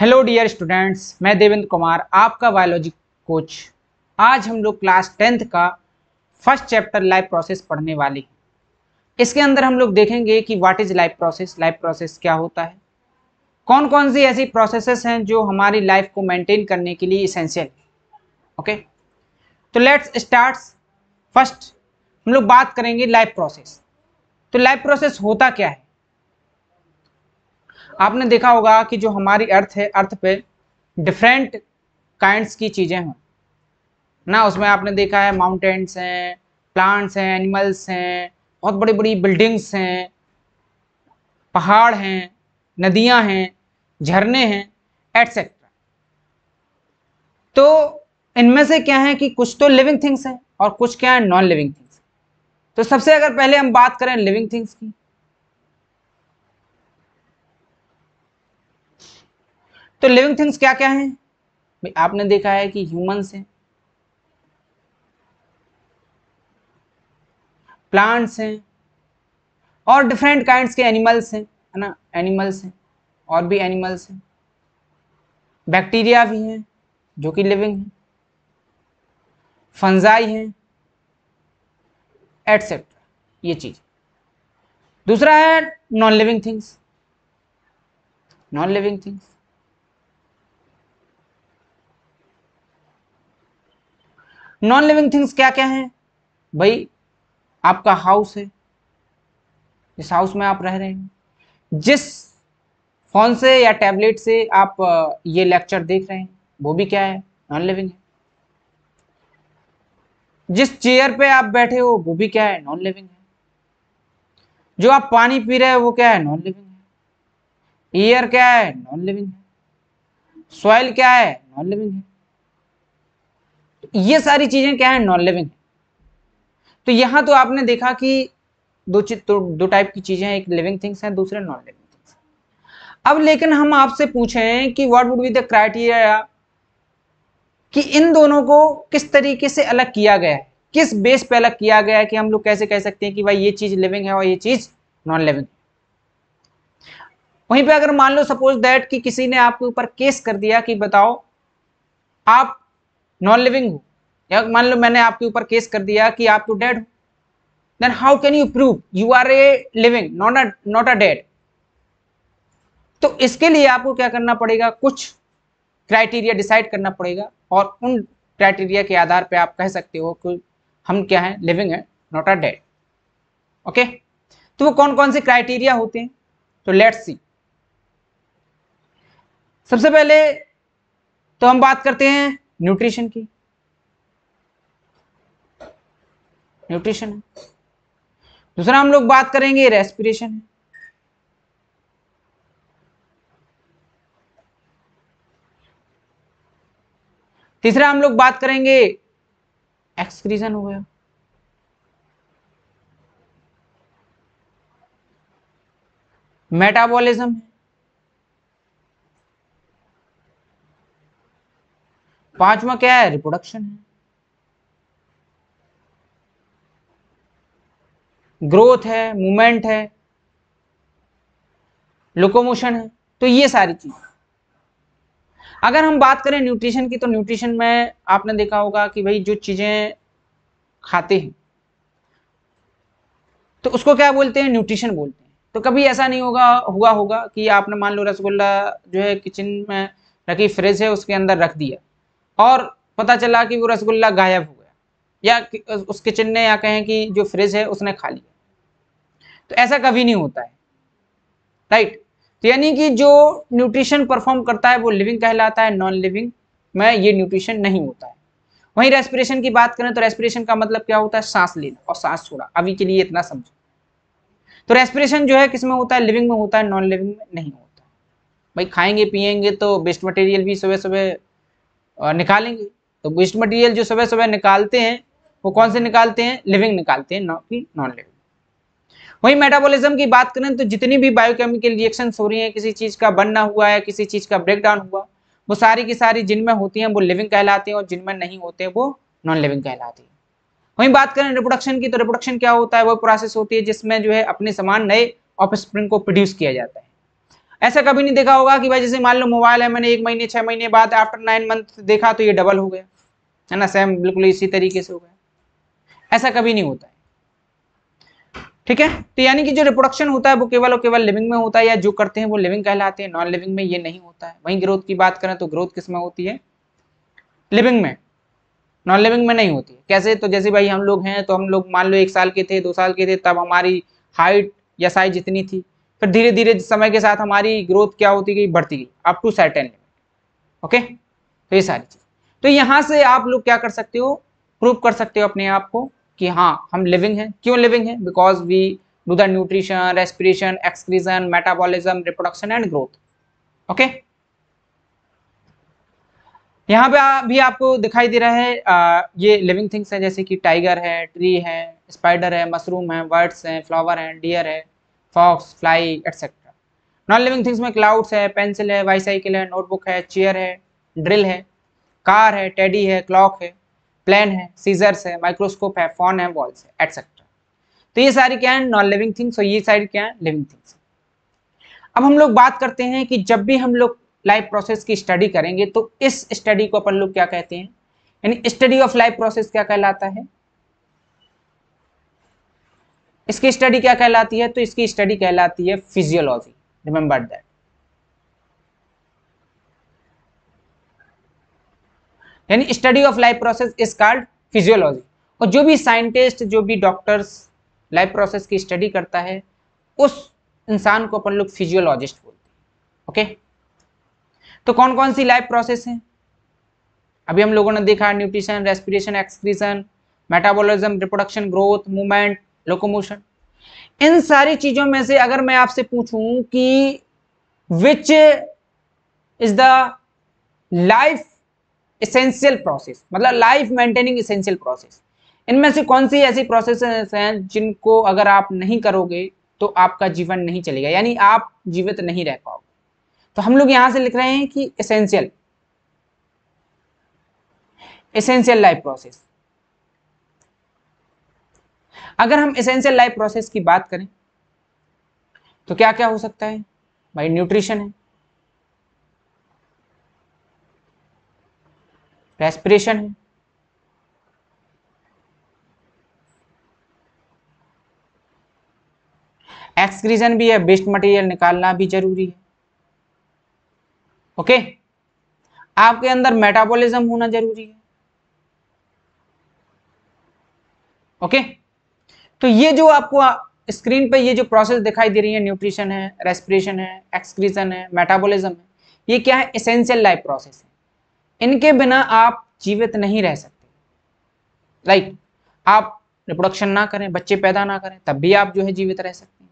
Hello dear students, मैं देवेंद्र कुमार आपका biology coach. आज हम लोग क्लास 10th का फर्स्ट चैप्टर लाइफ प्रोसेस पढ़ने वाले हैं। इसके अंदर हम लोग देखेंगे कि व्हाट इज लाइफ प्रोसेस क्या होता है, कौन कौन सी ऐसी प्रोसेसेस हैं जो हमारी लाइफ को मेंटेन करने के लिए इसेंशियल है। ओके, तो लेट्स स्टार्ट। फर्स्ट हम लोग बात करेंगे लाइफ प्रोसेस। तो लाइफ प्रोसेस होता क्या है? आपने देखा होगा कि जो हमारी अर्थ है, अर्थ पे डिफरेंट काइंड्स की चीजें हैं ना। उसमें आपने देखा है माउंटेन्स हैं, प्लांट्स हैं, एनिमल्स हैं, बहुत बड़ी बड़ी बिल्डिंग्स हैं, पहाड़ हैं, नदियां हैं, झरने हैं, एटसेट्रा। तो इनमें से क्या है कि कुछ तो लिविंग थिंग्स हैं और कुछ क्या है, नॉन लिविंग थिंग्स। तो सबसे अगर पहले हम बात करें लिविंग थिंग्स की, तो लिविंग थिंग्स क्या क्या हैं भाई? आपने देखा है कि ह्यूमंस हैं, प्लांट्स हैं, और डिफरेंट काइंड्स के एनिमल्स हैं, है ना। एनिमल्स हैं और भी एनिमल्स हैं, बैक्टीरिया भी हैं जो कि लिविंग हैं, फंजाई हैं, एटसेट्रा, ये चीज। दूसरा है non living things. Non living things non living things क्या क्या है भाई? आपका हाउस है, जिस हाउस में आप रह रहे हैं, जिस फोन से या टैबलेट से आप ये लेक्चर देख रहे हैं, वो भी क्या है, नॉन लिविंग है। जिस चेयर पे आप बैठे हो वो भी क्या है, नॉन लिविंग है। जो आप पानी पी रहे हो वो क्या है, नॉन लिविंग है। एयर क्या है, नॉन लिविंग है। सॉइल क्या है, नॉन लिविंग है। ये सारी चीजें क्या है, नॉन लिविंग है। तो यहां तो आपने देखा कि दो टाइप की चीजें हैं, एक लिविंग थिंग्स हैं, दूसरे नॉन लिविंग थिंग्स। अब लेकिन हम आपसे पूछें कि what would be the criteria कि इन दोनों को किस तरीके से अलग किया गया है, किस बेस पे अलग किया गया है, कि हम लोग कैसे कह सकते हैं कि भाई ये चीज लिविंग है और ये चीज नॉन लिविंग। वहीं पे अगर मान लो सपोज दैट कि किसी ने आपके ऊपर केस कर दिया कि बताओ आप नॉन लिविंग हो, या मान लो मैंने आपके ऊपर केस कर दिया कि आप तो डेड हो, then how can you prove you are a living not a dead? तो इसके लिए आपको क्या करना पड़ेगा, कुछ क्राइटेरिया डिसाइड करना पड़ेगा, और उन क्राइटेरिया के आधार पे आप कह सकते हो कि हम क्या है, लिविंग है, नॉट अ डेड। ओके, तो वो कौन कौन से क्राइटेरिया होते हैं? तो लेट्स सी। सबसे पहले तो हम बात करते हैं न्यूट्रिशन की। न्यूट्रिशन है। दूसरा हम लोग बात करेंगे रेस्पिरेशन है। तीसरा हम लोग बात करेंगे एक्सक्रीशन हो गया। मेटाबॉलिज्म है। पांचवा क्या है, रिप्रोडक्शन है। ग्रोथ है, मूवमेंट है, लोकोमोशन है। तो ये सारी चीज। अगर हम बात करें न्यूट्रिशन की, तो न्यूट्रिशन में आपने देखा होगा कि भाई जो चीजें खाते हैं तो उसको क्या बोलते हैं, न्यूट्रिशन बोलते हैं। तो कभी ऐसा नहीं हुआ होगा कि आपने मान लो रसगुल्ला जो है किचन में रखी, फ्रिज है उसके अंदर रख दिया और पता चला कि वो रसगुल्ला गायब हो गया, या उस किचन ने, या कहें कि जो फ्रिज है उसने खा लिया। तो ऐसा कभी नहीं होता है, राइट। तो यानी कि जो न्यूट्रिशन परफॉर्म करता है वो लिविंग कहलाता है, नॉन लिविंग में ये न्यूट्रिशन नहीं होता है। वहीं रेस्पिरेशन की बात करें तो रेस्पिरेशन का मतलब क्या होता है, सांस लेना और सांस छोड़ा। अभी के लिए इतना समझो। तो रेस्पिरेशन जो है किसमें होता है, लिविंग में होता है, नॉन लिविंग में नहीं होता। भाई खाएंगे पिएंगे तो वेस्ट मटेरियल भी सुबह सुबह निकालेंगे। तो वेस्ट मटेरियल जो सुबह सुबह निकालते हैं वो कौन से निकालते हैं, लिविंग निकालते हैं, नॉन लिविंग। वही मेटाबॉलिज्म की बात करें तो जितनी भी बायोकेमिकल रिएक्शंस हो रही हैं, किसी चीज का बनना हुआ है, किसी चीज का ब्रेक डाउन हुआ, वो सारी की सारी जिनमें होती हैं वो लिविंग कहलाती हैं, और जिनमें नहीं होते वो नॉन लिविंग कहलाती है। वहीं बात करें रिप्रोडक्शन की, तो रिप्रोडक्शन क्या होता है, वो प्रोसेस होती है जिसमें जो है अपने समान नए ऑफस्प्रिंग को प्रोड्यूस किया जाता है। ऐसा कभी नहीं देखा होगा कि भाई जैसे मान लो मोबाइल है, मैंने 1 महीने 6 महीने बाद आफ्टर 9 मंथ देखा तो ये डबल हो गया, है ना, सेम बिल्कुल इसी तरीके से हो गया, ऐसा कभी नहीं होता है। ठीक है, तो यानी कि जो रिप्रोडक्शन होता है वो केवल और केवल लिविंग में होता है, या जो करते हैं वो लिविंग कहलाते हैं, नॉन लिविंग में ये नहीं होता है। वहीं ग्रोथ की बात करें तो ग्रोथ किस में होती है, लिविंग में, नॉन लिविंग में नहीं होती है। कैसे, तो जैसे भाई हम लोग हैं, तो हम लोग मान लो 1 साल के थे, 2 साल के थे, तब हमारी हाइट या साइज इतनी थी, फिर धीरे धीरे समय के साथ हमारी ग्रोथ क्या होती गई, बढ़ती गई up to certain limit. Okay, तो ये सारी चीज, तो यहां से आप लोग क्या कर सकते हो, प्रूव कर सकते हो अपने आप को कि हाँ हम लिविंग हैं। क्यों लिविंग है, because we do the nutrition, respiration, excretion, metabolism, reproduction and growth. Okay, यहाँ पे भी आपको दिखाई दे रहा है ये लिविंग थिंग्स है, जैसे कि टाइगर है, ट्री है, स्पाइडर है, मशरूम है, बर्ड्स हैं, फ्लावर है, डियर है, fox, fly etcetera. Non living things में क्लाउड्स है, पेंसिल है, बाईसाइकिल है, नोटबुक है, चेयर है, ड्रिल है, कार है, टेडी है, क्लॉक है, प्लेन है, सीजर्स है, माइक्रोस्कोप है, फोन है, बॉल्स है एटसेट्रा। तो ये सारी क्या है, नॉन लिविंग थिंग्स, और ये सारी क्या है, लिविंग थिंग्स। अब हम लोग बात करते हैं कि जब भी हम लोग लाइफ प्रोसेस की स्टडी करेंगे तो इस स्टडी को अपन लोग क्या कहते हैं, यानी स्टडी ऑफ लाइफ प्रोसेस क्या कहलाता है, इसकी स्टडी क्या कहलाती है, तो इसकी स्टडी कहलाती है फिजियोलॉजी। रिमेंबर दैट, यानी study of life process is called physiology. और जो भी साइंटिस्ट, जो भी डॉक्टर्स लाइफ प्रोसेस की स्टडी करता है, उस इंसान को अपन लोग फिजियोलॉजिस्ट बोलते हैं। ओके, तो कौन कौन सी लाइफ प्रोसेस है, अभी हम लोगों ने देखा, nutrition, respiration, excretion, metabolism, reproduction, growth, movement, locomotion. इन सारी चीजों में से अगर मैं आपसे पूछूं कि which is the life essential process, मतलब लाइफ मेंटेनिंग एसेंशियल प्रोसेस, इनमें से कौन सी ऐसी प्रोसेस हैं जिनको अगर आप नहीं करोगे तो आपका जीवन नहीं चलेगा, यानी आप जीवित नहीं रह पाओगे। तो हम लोग यहां से लिख रहे हैं कि एसेंशियल लाइफ प्रोसेस। अगर हम एसेंशियल लाइफ प्रोसेस की बात करें तो क्या क्या हो सकता है भाई, न्यूट्रिशन है, रेस्पिरेशन है, एक्सक्रीजन भी है, वेस्ट मटेरियल निकालना भी जरूरी है। ओके, आपके अंदर मेटाबॉलिज्म होना जरूरी है। ओके, तो ये जो आपको स्क्रीन पे ये जो प्रोसेस दिखाई दे रही है, न्यूट्रिशन है, रेस्पिरेशन है, एक्सक्रीजन है, मेटाबॉलिज्म है, ये क्या है, एसेंशियल लाइफ प्रोसेस है। इनके बिना आप जीवित नहीं रह सकते। राइट, आप रिप्रोडक्शन ना करें, बच्चे पैदा ना करें, तब भी आप जो है जीवित रह सकते हैं।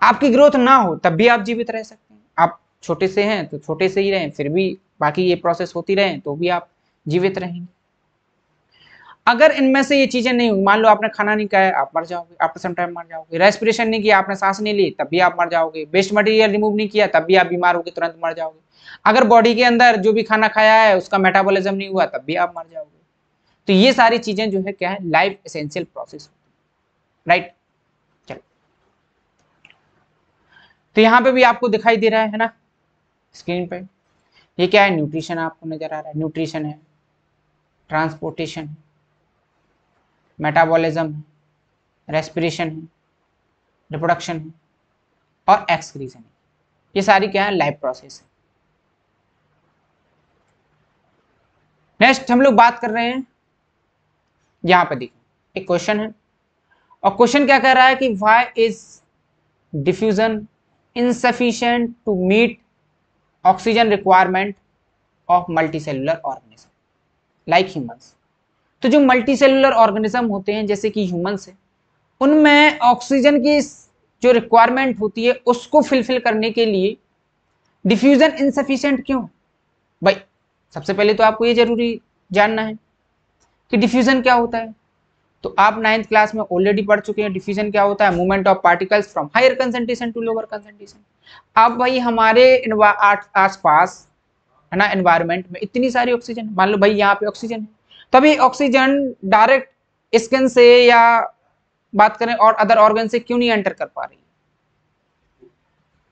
आपकी ग्रोथ ना हो तब भी आप जीवित रह सकते हैं। आप छोटे से हैं तो छोटे से ही रहें, फिर भी बाकी ये प्रोसेस होती रहे तो भी आप जीवित रहेंगे। अगर इनमें से ये चीजें नहीं हुई, मान लो आपने खाना नहीं खाया, आप मर जाओगे, आफ्टर सम टाइम मर जाओगे। रेस्पिरेशन नहीं किया, आपने सांस नहीं ली, तब भी आप मर जाओगे। वेस्ट मटेरियल रिमूव नहीं किया, तब भी आप बीमार होगे, तुरंत मर जाओगे। अगर बॉडी के अंदर जो भी खाना खाया है उसका मेटाबॉलिज्म नहीं हुआ, तब भी आप मर जाओगे। तो ये सारी चीजें जो है क्या है, लाइफ एसेंशियल प्रोसेस। राइट, चलो, तो यहाँ पे भी आपको दिखाई दे रहा है ना स्क्रीन पे, ये क्या है, न्यूट्रिशन आपको नजर आ रहा है, न्यूट्रिशन है, ट्रांसपोर्टेशन है, मेटाबॉलिज्म है, रेस्पिरेशन है, रिप्रोडक्शन है और एक्सक्रीजन है। ये सारी क्या है, लाइफ प्रोसेस है। नेक्स्ट हम लोग बात कर रहे हैं, यहां पे देखो एक क्वेश्चन है, और क्वेश्चन क्या कह रहा है कि why is diffusion insufficient to meet oxygen requirement of multicellular organism like humans. तो जो मल्टीसेलुलर ऑर्गेनिज्म होते हैं जैसे कि ह्यूमंस है, उनमें ऑक्सीजन की जो रिक्वायरमेंट होती है उसको फिलफिल करने के लिए डिफ्यूजन इनसफिशिएंट क्यों है भाई। सबसे पहले तो आपको ये जरूरी जानना है कि डिफ्यूजन क्या होता है। तो आप 9th क्लास में ऑलरेडी पढ़ चुके हैं डिफ्यूजन क्या होता है, movement of particles from higher concentration to lower concentration. अब भाई हमारे आसपास है ना एनवायरनमेंट में इतनी सारी ऑक्सीजन, मान लो भाई यहाँ पे ऑक्सीजन है, तभी ऑक्सीजन डायरेक्ट स्किन से या बात करें और अदर ऑर्गन से क्यों नहीं एंटर कर पा रही,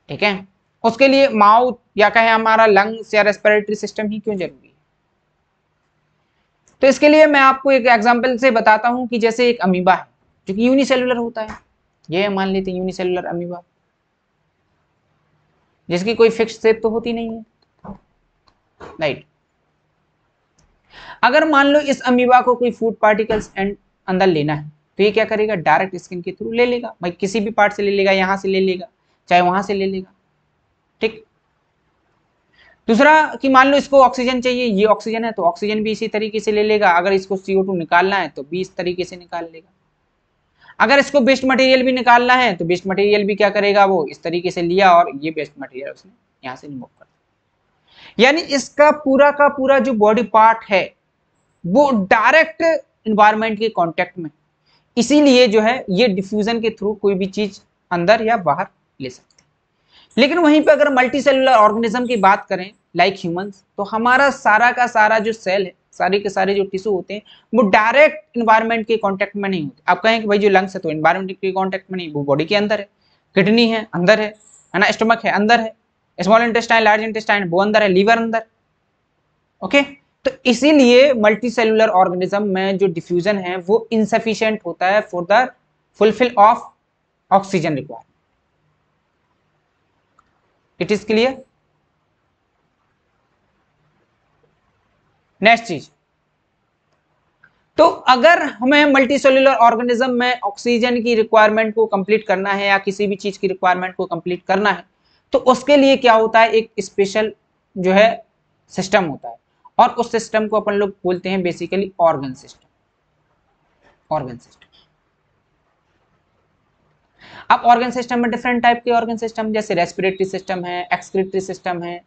ठीक है। उसके लिए माउथ या कहें हमारा लंग्स या रेस्पिरेटरी सिस्टम ही क्यों जरूरी है? तो इसके लिए मैं आपको एक एग्जांपल से बताता हूं कि जैसे एक अमीबा है जो कि यूनिसेलुलर होता है, ये मान लेते हैं यूनिसेलुलर अमीबा, जिसकी कोई फिक्स शेप तो होती नहीं है, राइट। अगर मान लो इस अमीबा को कोई फूड पार्टिकल्स एंड अंदर लेना है तो ये क्या करेगा, डायरेक्ट स्किन के थ्रू ले लेगा, भाई किसी भी पार्ट से ले लेगा, यहां से ले लेगा चाहे वहां से ले लेगा, ठीक। दूसरा कि मान लो इसको ऑक्सीजन चाहिए, ये ऑक्सीजन है तो ऑक्सीजन भी इसी तरीके से ले लेगा, अगर इसको CO2 निकालना है तो भी इस तरीके से निकाल लेगा, अगर इसको वेस्ट मटेरियल भी निकालना है तो वेस्ट मटेरियल भी क्या करेगा, वो इस तरीके से लिया और ये वेस्ट मटेरियल उसने यहां से रिमूव कर दिया। यानी इसका पूरा का पूरा जो बॉडी पार्ट है वो डायरेक्ट इन्वायरमेंट के कांटेक्ट में, इसीलिए जो है ये डिफ्यूजन के थ्रू कोई भी चीज अंदर या बाहर ले सकते हैं। लेकिन वहीं पे अगर मल्टी सेलुलर ऑर्गेनिज्म की बात करें लाइक ह्यूमंस, तो हमारा सारा का सारा जो सेल है, सारे के सारे जो टिश्यू होते हैं वो डायरेक्ट इन्वायरमेंट के कांटेक्ट में नहीं होते। आप कहें कि भाई जो लंग्स है तो इन्वायरमेंट के कांटेक्ट में नहीं, वो बॉडी के अंदर है, किडनी है अंदर है ना, स्टमक है अंदर है, स्मॉल इंटेस्टाइन लार्ज इंटेस्टाइन वो अंदर है, लीवर अंदर, ओके। तो इसीलिए मल्टी सेलुलर ऑर्गेनिज्म में जो डिफ्यूजन है वो इनसफिशिएंट होता है for the fulfil of oxygen requirement. It is clear? Next चीज, तो अगर हमें मल्टी सेलुलर ऑर्गेनिज्म में ऑक्सीजन की रिक्वायरमेंट को कंप्लीट करना है या किसी भी चीज की रिक्वायरमेंट को कंप्लीट करना है तो उसके लिए क्या होता है, एक स्पेशल जो है सिस्टम होता है, और उस सिस्टम को अपन लोग बोलते हैं basically organ system. Organ system, अब ऑर्गन सिस्टम में डिफरेंट टाइप के ऑर्गन सिस्टम, जैसे रेस्पिरेटरी सिस्टम है, एक्सक्रीटरी सिस्टम है,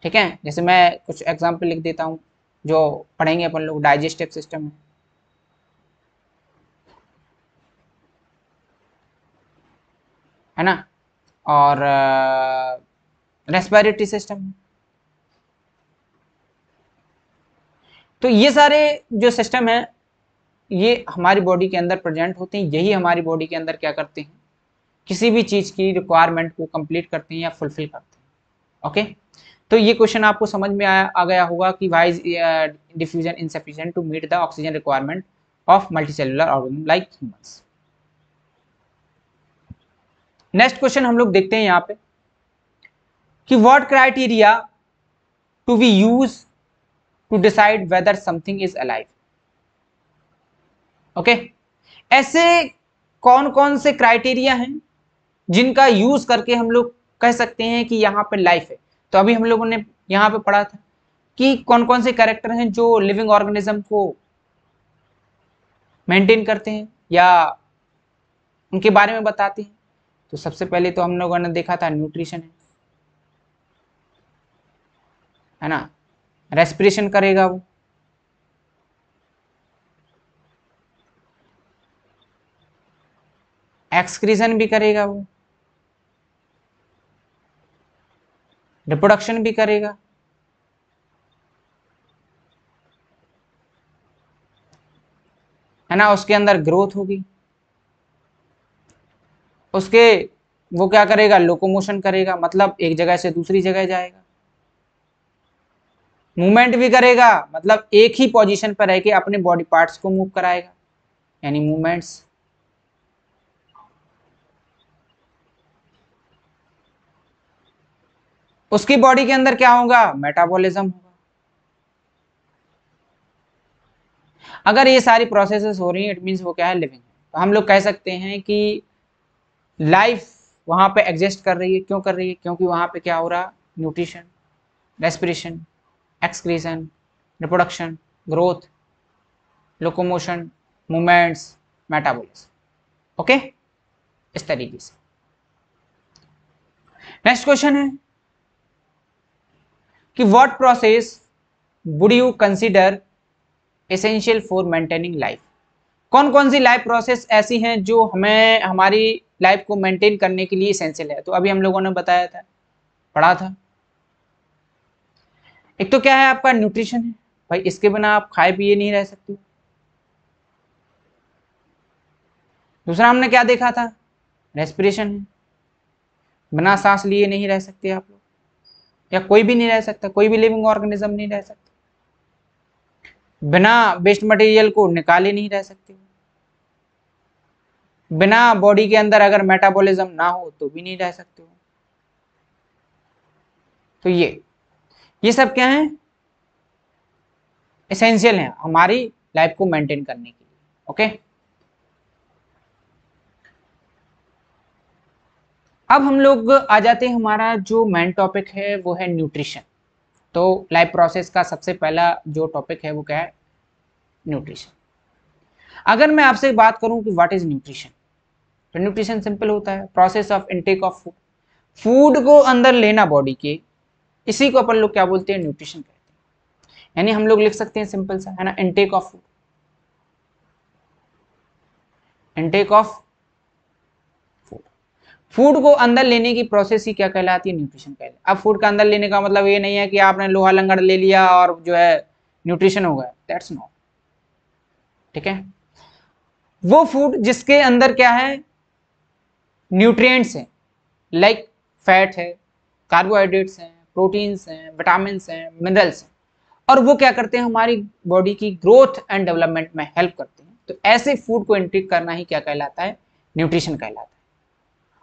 ठीक है। जैसे मैं कुछ एग्जांपल लिख देता हूं जो पढ़ेंगे अपन लोग, डाइजेस्टिव सिस्टम है ना, और रेस्पिरेटरी सिस्टम है। तो ये सारे जो सिस्टम है ये हमारी बॉडी के अंदर प्रेजेंट होते हैं, यही हमारी बॉडी के अंदर क्या करते हैं, किसी भी चीज की रिक्वायरमेंट को कंप्लीट करते हैं या फुलफिल करते हैं, ओके। तो ये क्वेश्चन आपको समझ में आ गया होगा कि why is diffusion insufficient to meet the oxygen requirement of multicellular organism like humans. Next question हम लोग देखते हैं यहाँ पे कि what criteria to be use to decide whether something is alive, okay. ऐसे कौन कौन से क्राइटेरिया हैं जिनका यूज करके हम लोग कह सकते हैं कि यहाँ पे लाइफ है। तो अभी हम लोगों ने यहाँ पे पढ़ा था कि कौन कौन से कैरेक्टर हैं जो लिविंग ऑर्गेनिज्म को मेंटेन करते हैं या उनके बारे में बताते हैं। तो सबसे पहले तो हम लोगों ने देखा था न्यूट्रिशन है ना, रेस्पिरेशन करेगा वो, एक्सक्रीजन भी करेगा वो, रिप्रोडक्शन भी करेगा, है ना, उसके अंदर ग्रोथ होगी, उसके वो क्या करेगा, लोकोमोशन करेगा, मतलब एक जगह से दूसरी जगह जाएगा, मूवमेंट भी करेगा, मतलब एक ही पोजीशन पर रह के अपने बॉडी पार्ट्स को मूव कराएगा, यानी मूवमेंट्स। उसकी बॉडी के अंदर क्या होगा, मेटाबॉलिज्म होगा। अगर ये सारी प्रोसेसेस हो रही हैं इट मींस वो क्या है, लिविंग। तो हम लोग कह सकते हैं कि लाइफ वहां पे एग्जिस्ट कर रही है। क्यों कर रही है, क्योंकि वहां पे क्या हो रहा, nutrition, respiration, excretion, reproduction, growth, locomotion, movements, metabolism, okay, इस तरीके से। नेक्स्ट क्वेश्चन है कि what process would you consider essential for maintaining life. कौन कौन सी लाइफ प्रोसेस ऐसी हैं जो हमें हमारी लाइफ को मेंटेन करने के लिए एसेंशियल है। तो अभी हम लोगों ने बताया था, पढ़ा था। एक तो क्या है आपका न्यूट्रिशन है, भाई इसके बिना आप खाए पिए नहीं रह सकते। दूसरा हमने क्या देखा था, रेस्पिरेशन है। बिना सांस लिए नहीं रह सकते आप लोग, या कोई भी नहीं रह सकता, कोई भी लिविंग ऑर्गेनिज्म नहीं रह सकता। बिना वेस्ट मटेरियल को निकाले नहीं रह सकते, बिना बॉडी के अंदर अगर मेटाबॉलिज्म ना हो तो भी नहीं रह सकते हो। तो ये सब क्या है, एसेंशियल है हमारी लाइफ को मेंटेन करने के लिए। ओके, अब हम लोग आ जाते हैं, हमारा जो मेन टॉपिक है वो है न्यूट्रिशन। तो लाइफ प्रोसेस का सबसे पहला जो टॉपिक है वो क्या है, न्यूट्रिशन। अगर मैं आपसे बात करूं कि व्हाट इज न्यूट्रिशन, तो न्यूट्रिशन सिंपल होता है, process of intake of food, food को अंदर लेना बॉडी के, इसी को अपन लोग क्या बोलते हैं, न्यूट्रिशन कहते हैं। यानी हम लोग लिख सकते हैं सिंपल सा, है ना, intake of food, intake of food, food को अंदर लेने की प्रोसेस ही क्या कहलाती है, न्यूट्रिशन कहलाती है। अब फूड का अंदर लेने का मतलब ये नहीं है कि आपने लोहा लंगड़ ले लिया और जो है न्यूट्रिशन हो गया, दैट्स नॉट। ठीक है, वो फूड जिसके अंदर क्या है, न्यूट्रिएंट्स हैं, लाइक फैट है, कार्बोहाइड्रेट्स हैं, प्रोटीन्स हैं, विटामिन्स हैं, मिनरल्स हैं, और वो क्या करते हैं, हमारी बॉडी की ग्रोथ एंड डेवलपमेंट में हेल्प करते हैं। तो ऐसे फूड को इंटेक करना ही क्या कहलाता है, न्यूट्रिशन कहलाता है।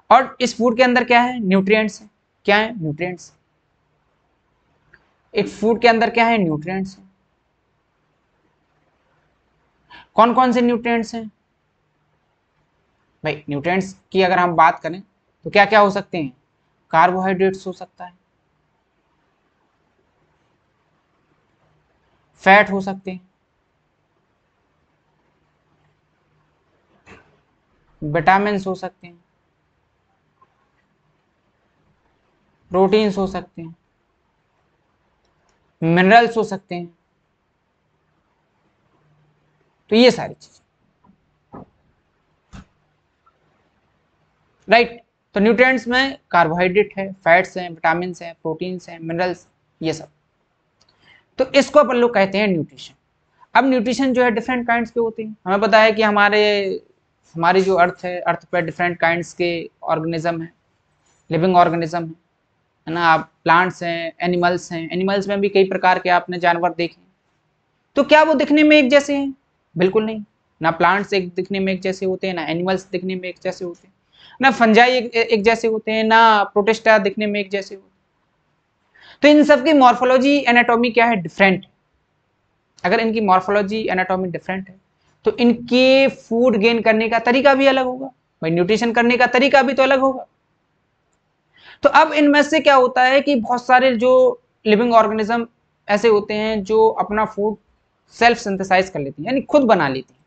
और इस फूड के अंदर क्या है, न्यूट्रिएंट्स है। क्या है, न्यूट्रिएंट्स। एक फूड के अंदर क्या है, न्यूट्रिएंट्स है। कौन कौन से न्यूट्रिएंट्स हैं भाई, न्यूट्रिएंट्स की अगर हम बात करें तो क्या क्या हो सकते हैं, कार्बोहाइड्रेट्स हो सकता है, फैट हो सकते हैं, विटामिन हो सकते हैं, प्रोटीन्स हो सकते हैं, मिनरल्स हो सकते हैं। तो ये सारी चीजें, राइट। तो न्यूट्रिएंट्स में कार्बोहाइड्रेट है, फैट्स हैं, विटामिन हैं, प्रोटीन्स हैं, मिनरल्स, ये सब। तो इसको अपन लोग कहते हैं न्यूट्रिशन। अब न्यूट्रिशन जो है डिफरेंट काइंड्स के होते हैं। हमें पता है कि हमारी जो अर्थ है, अर्थ पे डिफरेंट काइंड्स के ऑर्गेनिज्म है, लिविंग ऑर्गेनिज्म है ना। आप प्लांट्स हैं, एनिमल्स हैं, एनिमल्स में भी कई प्रकार के आपने जानवर देखे। तो क्या वो दिखने में एक जैसे हैं, बिल्कुल नहीं। ना प्लांट्स एक दिखने में एक जैसे होते हैं, ना एनिमल्स दिखने में एक जैसे होते हैं, ना फंजाई एक जैसे होते हैं, ना प्रोटिस्टा दिखने में एक जैसे होते हैं। तो इन सब की मॉर्फोलॉजी एनाटॉमी क्या है, डिफरेंट। अगर इनकी मॉर्फोलॉजी एनाटॉमी डिफरेंट है तो इनके फूड गेन करने का तरीका भी अलग होगा भाई, न्यूट्रिशन करने का तरीका भी तो अलग होगा। तो अब इनमें से क्या होता है कि बहुत सारे जो लिविंग ऑर्गेनिज्म ऐसे होते हैं जो अपना फूड सेल्फ सिंथेसाइज कर लेती हैं, यानी खुद बना लेती हैं।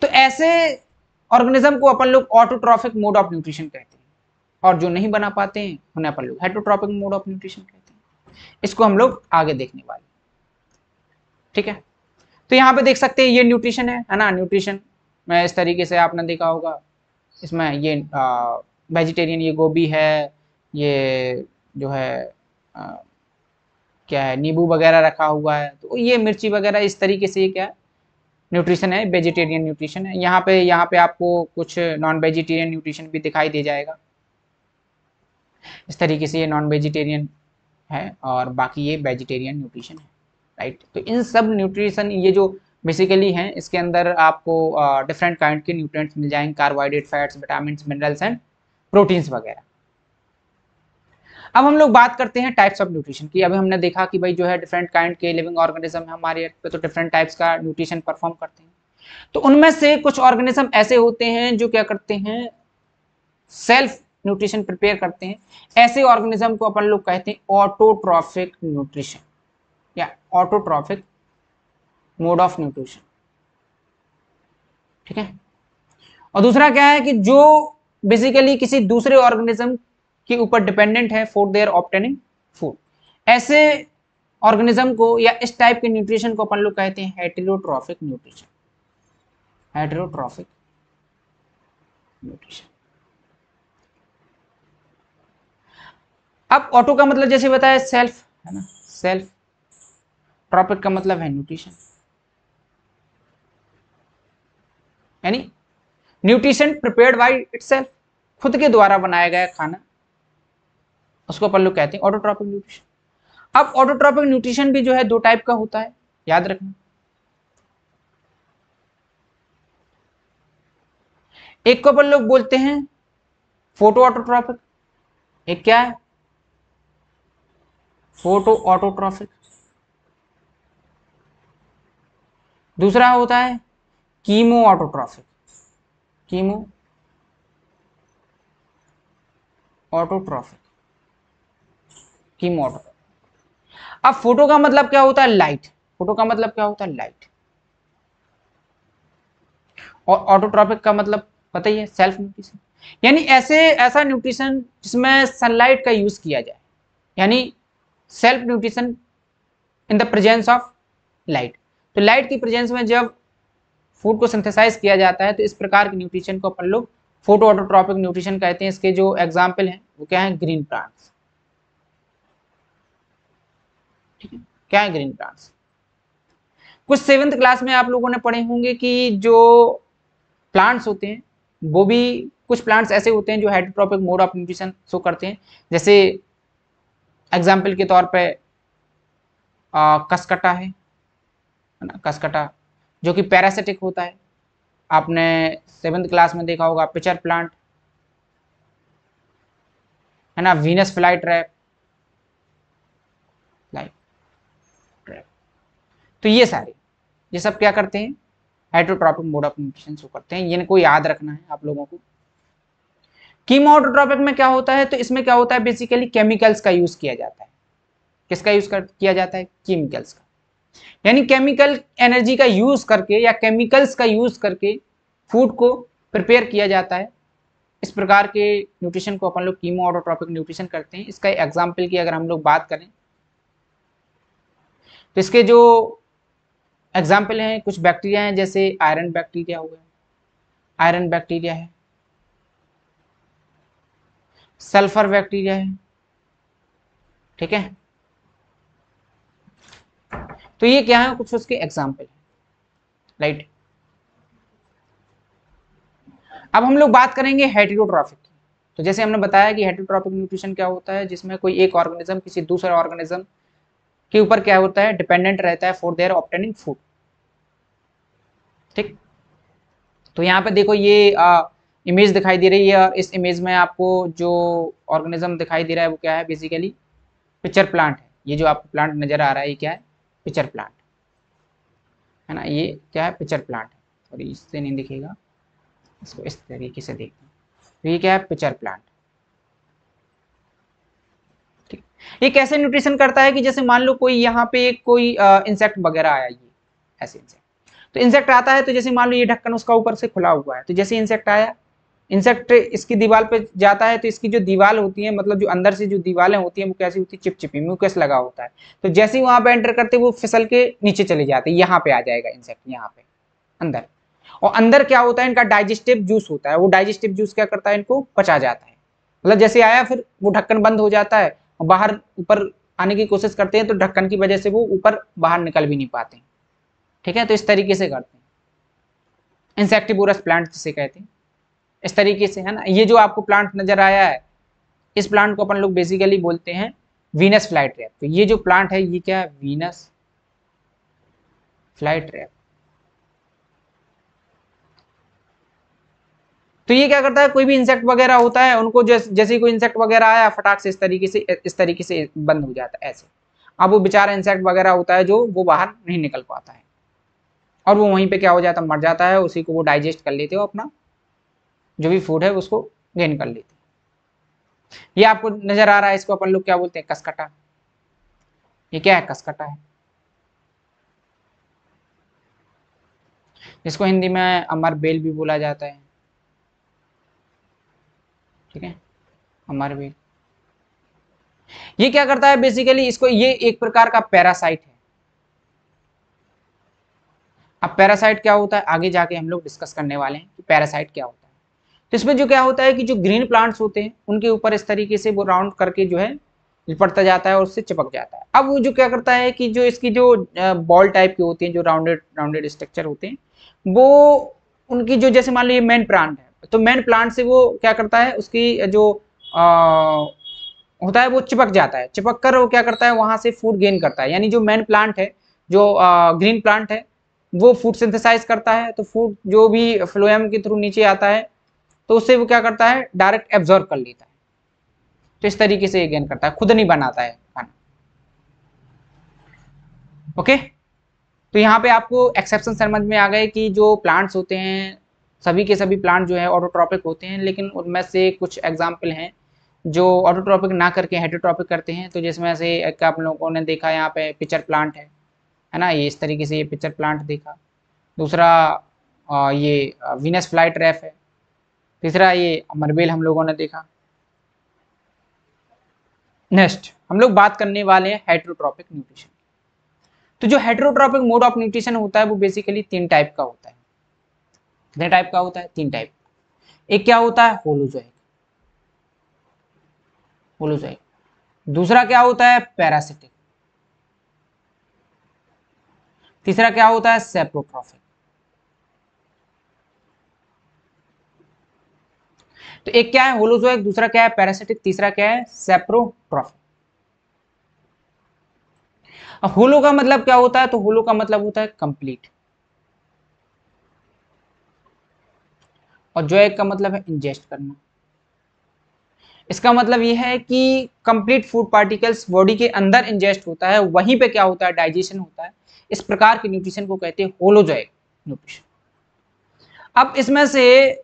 तो ऐसे ऑर्गेनिज्म को अपन लोग ऑटोट्रॉफिक मोड ऑफ न्यूट्रिशन कहते हैं, और जो नहीं बना पाते हैं उन्हें अपन लोग हेटरोट्रॉपिक मोड ऑफ न्यूट्रिशन कहते हैं। इसको हम लोग आगे देखने वाले। ठीक है, तो यहाँ पे देख सकते हैं ये न्यूट्रिशन है ना। न्यूट्रिशन में इस तरीके से आपने देखा होगा, इसमें ये वेजिटेरियन, ये गोभी है, ये जो है क्या है, नींबू वगैरह रखा हुआ है, तो ये मिर्ची वगैरह, इस तरीके से ये क्या है, न्यूट्रिशन है, वेजिटेरियन न्यूट्रिशन है। यहाँ पे आपको कुछ नॉन वेजिटेरियन न्यूट्रिशन भी दिखाई दे जाएगा। इस तरीके से ये नॉन वेजिटेरियन है और बाकी ये वेजिटेरियन न्यूट्रिशन है, राइट। तो इन सब न्यूट्रिशन ये जो बेसिकली हैं, इसके अंदर आपको डिफरेंट काइंड के न्यूट्रिएंट्स मिल जाएंगे, carbohydrate, fats, vitamin, minerals and proteins वगैरह। अब हम लोग बात करते हैं टाइप्स ऑफ न्यूट्रिशन की। अभी हमने देखा कि भाई जो है डिफरेंट काइंड के लिविंग ऑर्गेनिज्म है हमारे अर्थ पे, तो डिफरेंट टाइप्स का न्यूट्रिशन परफॉर्म करते हैं। तो उनमें से कुछ ऑर्गेनिज्म ऐसे होते हैं जो क्या करते हैं, सेल्फ न्यूट्रिशन प्रिपेयर करते हैं। ऐसे ऑर्गेनिज्म को अपन लोग कहते हैं ऑटोट्रॉफिक न्यूट्रिशन या ऑटोट्रॉफिक मोड ऑफ न्यूट्रिशन। ठीक है, और दूसरा क्या है कि जो बेसिकली किसी दूसरे ऑर्गेनिज्म के ऊपर डिपेंडेंट है फॉर देयर ऑब्टेनिंग फूड। ऐसे ऑर्गेनिज्म को या इस टाइप के न्यूट्रिशन को अपन लोग कहते हैं हेटेरोट्रॉफिक न्यूट्रिशन, हेटेरोट्रॉफिक न्यूट्रिशन। अब ऑटो का मतलब जैसे बताया सेल्फ, है ना, सेल्फ। ट्रॉपिक का मतलब है न्यूट्रिशन, यानी न्यूट्रिशन प्रिपेयर्ड बाय इटसेल्फ, खुद के द्वारा बनाया गया खाना उसको अपन लोग कहते हैं ऑटोट्रॉपिक न्यूट्रिशन। अब ऑटोट्रॉपिक न्यूट्रिशन भी जो है दो टाइप का होता है, याद रखना। एक को अपन लोग बोलते हैं फोटो ऑटोट्रॉपिक, एक क्या है, फोटो ऑटोट्रॉपिक। दूसरा होता है chemo autotrophic, chemo autotrophic, chemo autotrophic. अब फोटो का मतलब क्या होता है, लाइट। फोटो का मतलब क्या होता है, लाइट। और ऑटोट्रॉपिक का मतलब पता ही है, सेल्फ न्यूट्रिशन। यानी ऐसा न्यूट्रिशन जिसमें सनलाइट का यूज किया जाए, यानी self nutrition in the presence of light. तो लाइट की प्रेजेंस में जब फूड को सिंथेसाइज किया जाता है तो इस प्रकार के न्यूट्रिशन को अपन लोग फोटो ऑटोट्रॉपिक न्यूट्रिशन कहते हैं। इसके जो एग्जाम्पल हैं वो क्या है, ग्रीन प्लांट्स। ठीक है, क्या है ग्रीन प्लांट्स। कुछ 7th क्लास में आप लोगों ने पढ़े होंगे कि जो प्लांट्स होते हैं वो भी, कुछ प्लांट्स ऐसे होते हैं जो heterotrophic mode of nutrition show करते हैं। जैसे एग्जाम्पल के तौर पे कसकटा है ना, कसकटा जो कि पैरासिटिक होता है। आपने 7th क्लास में देखा होगा पिचर प्लांट है ना, वीनस फ्लाई ट्रैप, तो ये सारे, ये सब क्या करते हैं, heterotrophic mode of nutrition show करते हैं। इनको याद रखना है आप लोगों को। कीमो ऑटोट्रॉपिक में क्या होता है, तो इसमें क्या होता है, बेसिकली केमिकल्स का यूज किया जाता है। किसका यूज किया जाता है, केमिकल्स का। यानी केमिकल एनर्जी का यूज करके या केमिकल्स का यूज करके फूड को प्रिपेयर किया जाता है। इस प्रकार के न्यूट्रिशन को अपन लोग कीमो ऑटोट्रॉपिक न्यूट्रिशन करते हैं। इसका एग्जाम्पल की अगर हम लोग बात करें तो इसके जो एग्जाम्पल हैं, कुछ बैक्टीरिया हैं, जैसे आयरन बैक्टीरिया हो गया, आयरन बैक्टीरिया है, सल्फर बैक्टीरिया है। ठीक है, तो ये क्या है, कुछ उसके एग्जाम्पल है, राइट। अब हम लोग बात करेंगे हेटेरोट्रॉपिक की। तो जैसे हमने बताया कि हेटेरोट्रॉपिक न्यूट्रिशन क्या होता है, जिसमें कोई एक ऑर्गेनिज्म किसी दूसरे ऑर्गेनिज्म के ऊपर क्या होता है, डिपेंडेंट रहता है फॉर देयर ऑब्टेनिंग फूड। ठीक, तो यहाँ पे देखो ये इमेज दिखाई दे रही है, और इस इमेज में आपको जो ऑर्गेनिज्म दिखाई दे रहा है वो क्या है, बेसिकली पिचर प्लांट है। ये जो आपको प्लांट नजर आ रहा है ये क्या है, पिचर प्लांट है ना, ये क्या है, पिचर प्लांट है। और इससे नहीं दिखेगा, इसको इस तरीके से देखते हैं, तो ये क्या है, पिचर प्लांट। ठीक, ये कैसे न्यूट्रिशन करता है कि जैसे मान लो कोई यहाँ पे कोई इंसेक्ट वगैरह आया, ये ऐसे इंसेक्ट, तो इंसेक्ट आता है, तो जैसे मान लो ये ढक्कन उसका ऊपर से खुला हुआ है, तो जैसे इंसेक्ट आया, इंसेक्ट इसकी दीवार पे जाता है, तो इसकी जो दीवार होती है, मतलब जो अंदर से जो दीवारें होती हैं वो कैसी होती है, चिपचिपी, म्यूकस लगा होता है। तो जैसे ही वहां पे एंटर करते वो फिसल के नीचे चले जाते हैं, यहाँ पे आ जाएगा इंसेक्ट, यहाँ पे अंदर। और अंदर क्या होता है, इनका डाइजेस्टिव जूस होता है, वो डाइजेस्टिव जूस क्या करता है, इनको पचा जाता है। मतलब जैसे आया फिर वो ढक्कन बंद हो जाता है, और बाहर ऊपर आने की कोशिश करते हैं, तो ढक्कन की वजह से वो ऊपर बाहर निकल भी नहीं पाते। ठीक है, तो इस तरीके से करते हैं, इंसेक्टिवोरस प्लांट जिसे कहते हैं, इस तरीके से है ना। ये जो आपको प्लांट नजर आया है, इस प्लांट को अपन लोग बेसिकली बोलते हैं वीनस फ्लाई ट्रैप। तो ये जो प्लांट है ये क्या है, वीनस फ्लाई ट्रैप। तो ये क्या करता है, कोई भी इंसेक्ट वगैरह होता है उनको जैसे ही कोई इंसेक्ट वगैरह आया, फटाक से इस तरीके से बंद हो जाता है ऐसे। अब वो बेचारा इंसेक्ट वगैरह होता है जो वो बाहर नहीं निकल पाता है, और वो वहीं पे क्या हो जाता है, मर जाता है। उसी को वो डाइजेस्ट कर लेते हो, अपना जो भी फूड है उसको गेन कर लेते हैं। ये आपको नजर आ रहा है, इसको अपन लोग क्या बोलते हैं, कसकटा। ये क्या है, कसकटा है, जिसको हिंदी में अमर बेल भी बोला जाता है। ठीक है, अमर बेल। ये क्या करता है बेसिकली, इसको, ये एक प्रकार का पैरासाइट है। अब पैरासाइट क्या होता है आगे जाके हम लोग डिस्कस करने वाले हैं कि पैरासाइट क्या होता है। तो इसमें जो क्या होता है कि जो ग्रीन प्लांट्स होते हैं उनके ऊपर इस तरीके से वो राउंड करके जो है लिपटता जाता है और उससे चिपक जाता है। अब वो जो क्या करता है कि जो इसकी जो बॉल टाइप की होती हैं, जो राउंडेड राउंडेड स्ट्रक्चर होते हैं, वो उनकी जो, जैसे मान लो ये मेन प्लांट है, तो मेन प्लांट से वो क्या करता है, उसकी जो होता है वो चिपक जाता है, चिपक कर वो क्या करता है वहां से फूड गेन करता है, यानी जो मेन प्लांट है, जो ग्रीन प्लांट है, वो फूड सिंथेसाइज करता है, तो फूड जो भी फ्लोएम के थ्रू नीचे आता है तो उससे वो क्या करता है डायरेक्ट एब्जॉर्ब कर लेता है। तो इस तरीके से ये गेन करता है, खुद नहीं बनाता है खाना। ओके, तो यहाँ पे आपको एक्सेप्शन समझ में आ गए कि जो प्लांट्स होते हैं सभी के सभी प्लांट जो है ऑटोट्रॉपिक होते हैं, लेकिन उनमें से कुछ एग्जाम्पल हैं जो ऑटोट्रॉपिक ना करके हेटेरोट्रॉपिक करते हैं। तो जिसमें से एक आप लोगों ने देखा यहाँ पे पिचर प्लांट है ना, ये इस तरीके से ये पिचर प्लांट देखा। दूसरा ये वीनस फ्लाई ट्रैप है। तीसरा ये अमरबेल हम लोगों ने देखा। नेक्स्ट हम लोग बात करने वाले हैं हेटेरोट्रॉपिक न्यूट्रिशन। तो जो हेटेरोट्रॉपिक मोड ऑफ न्यूट्रिशन होता है वो बेसिकली 3 टाइप का होता है। कितने टाइप का होता है? 3 टाइप। एक क्या होता है होलोजोइक, होलोजोइक। दूसरा क्या होता है पैरासिटिक। तीसरा क्या होता है सेप्रोट्रॉपिक। तो एक क्या है होलोजोइक, दूसरा क्या है पैरासिटिक, तीसरा क्या है सेप्रोट्रॉपिक। अब होलो का मतलब क्या होता है? तो होलो का मतलब होता है कंप्लीट, और जोइक का मतलब है इंजेस्ट करना। इसका मतलब यह है कि कंप्लीट फूड पार्टिकल्स बॉडी के अंदर इंजेस्ट होता है, वहीं पे क्या होता है डाइजेशन होता है। इस प्रकार के न्यूट्रिशन को कहते हैं होलोजोइक न्यूट्रिशन। अब इसमें से